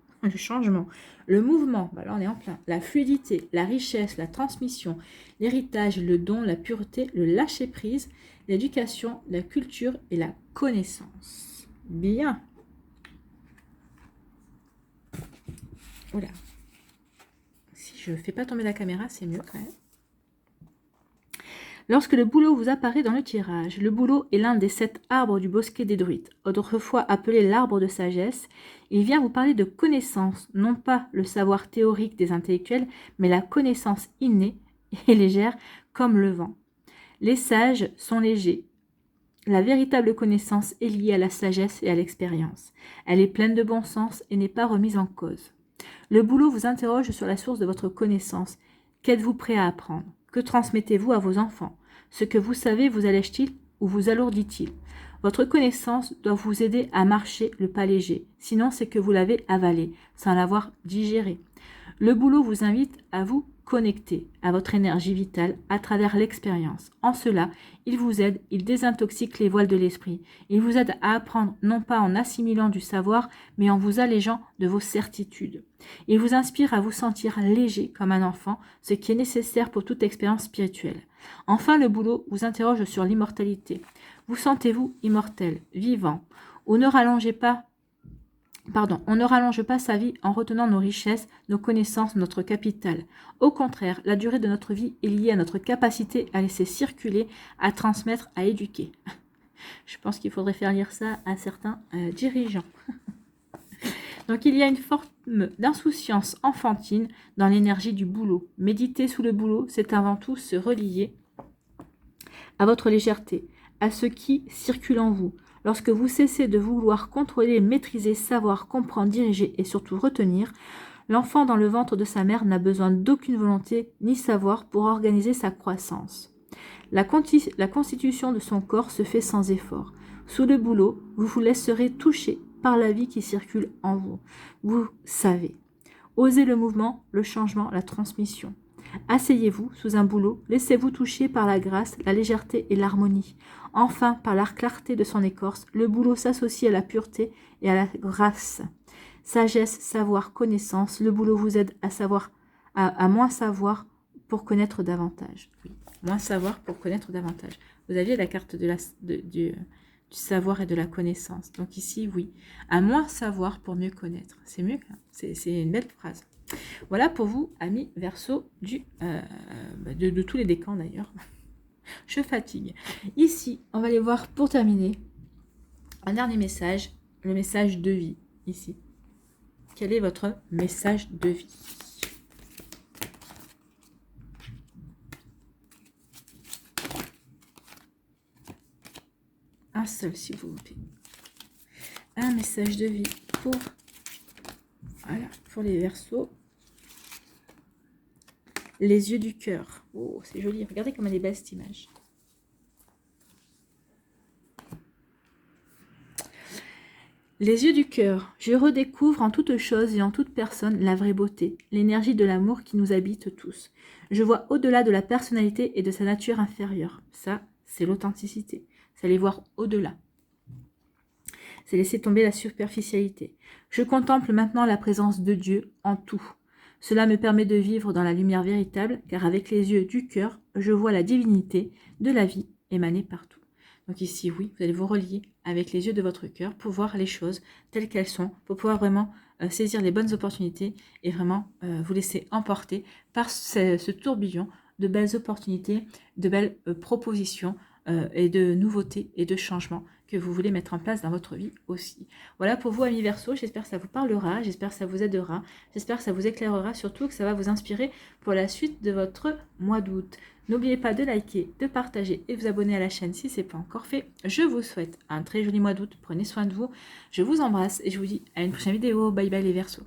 le mouvement, bah là on est en plein, la fluidité, la richesse, la transmission, l'héritage, le don, la pureté, le lâcher-prise, l'éducation, la culture et la connaissance. Bien. Voilà. Si je ne fais pas tomber la caméra, c'est mieux quand même. Lorsque le bouleau vous apparaît dans le tirage, le bouleau est l'un des 7 arbres du bosquet des druides, autrefois appelé l'arbre de sagesse. Il vient vous parler de connaissance, non pas le savoir théorique des intellectuels, mais la connaissance innée et légère comme le vent. Les sages sont légers. La véritable connaissance est liée à la sagesse et à l'expérience. Elle est pleine de bon sens et n'est pas remise en cause. Le bouleau vous interroge sur la source de votre connaissance. Qu'êtes-vous prêt à apprendre? Que transmettez-vous à vos enfants? Ce que vous savez vous allège-t-il ou vous alourdit-il? Votre connaissance doit vous aider à marcher le pas léger, sinon c'est que vous l'avez avalé, sans l'avoir digéré. Le boulot vous invite à vous connecter à votre énergie vitale à travers l'expérience. En cela, il vous aide, il désintoxique les voiles de l'esprit. Il vous aide à apprendre non pas en assimilant du savoir, mais en vous allégeant de vos certitudes. Il vous inspire à vous sentir léger comme un enfant, ce qui est nécessaire pour toute expérience spirituelle. Enfin, le boulot vous interroge sur l'immortalité. Vous sentez-vous immortel, vivant, ou ne rallongez pas on ne rallonge pas sa vie en retenant nos richesses, nos connaissances, notre capital. Au contraire, la durée de notre vie est liée à notre capacité à laisser circuler, à transmettre, à éduquer. Je pense qu'il faudrait faire lire ça à certains dirigeants. Donc il y a une forme d'insouciance enfantine dans l'énergie du boulot. Méditer sous le boulot, c'est avant tout se relier à votre légèreté, à ce qui circule en vous. Lorsque vous cessez de vouloir contrôler, maîtriser, savoir, comprendre, diriger et surtout retenir, l'enfant dans le ventre de sa mère n'a besoin d'aucune volonté ni savoir pour organiser sa croissance. La constitution de son corps se fait sans effort. Sous le boulot, vous vous laisserez toucher par la vie qui circule en vous. Vous savez. Osez le mouvement, le changement, la transmission. Asseyez-vous sous un boulot, laissez-vous toucher par la grâce, la légèreté et l'harmonie. Enfin, par la clarté de son écorce, le boulot s'associe à la pureté et à la grâce. Sagesse, savoir, connaissance, le boulot vous aide à moins savoir pour connaître davantage. Oui, moins savoir pour connaître davantage. Vous aviez la carte du savoir et de la connaissance. Donc ici, oui, à moins savoir pour mieux connaître. C'est mieux, hein, c'est une belle phrase. Voilà pour vous, amis Verseau, de tous les décans d'ailleurs. Je fatigue. Ici, on va aller voir pour terminer un dernier message, le message de vie, ici. Quel est votre message de vie? Un seul, s'il vous plaît. Un message de vie pour les Verseaux. Les yeux du cœur. Oh, c'est joli. Regardez comme elle est belle cette image. Les yeux du cœur. Je redécouvre en toute chose et en toute personne la vraie beauté, l'énergie de l'amour qui nous habite tous. Je vois au-delà de la personnalité et de sa nature inférieure. Ça, c'est l'authenticité. C'est aller voir au-delà. C'est laisser tomber la superficialité. Je contemple maintenant la présence de Dieu en tout. Cela me permet de vivre dans la lumière véritable, car avec les yeux du cœur, je vois la divinité de la vie émaner partout. Donc ici, oui, vous allez vous relier avec les yeux de votre cœur pour voir les choses telles qu'elles sont, pour pouvoir vraiment saisir les bonnes opportunités et vraiment vous laisser emporter par ce tourbillon de belles opportunités, de belles propositions et de nouveautés et de changements que vous voulez mettre en place dans votre vie aussi. Voilà pour vous, amis Verseau, j'espère que ça vous parlera, j'espère que ça vous aidera, j'espère que ça vous éclairera, surtout que ça va vous inspirer pour la suite de votre mois d'août. N'oubliez pas de liker, de partager et de vous abonner à la chaîne si ce n'est pas encore fait. Je vous souhaite un très joli mois d'août, prenez soin de vous, je vous embrasse et je vous dis à une prochaine vidéo. Bye bye les Verseaux.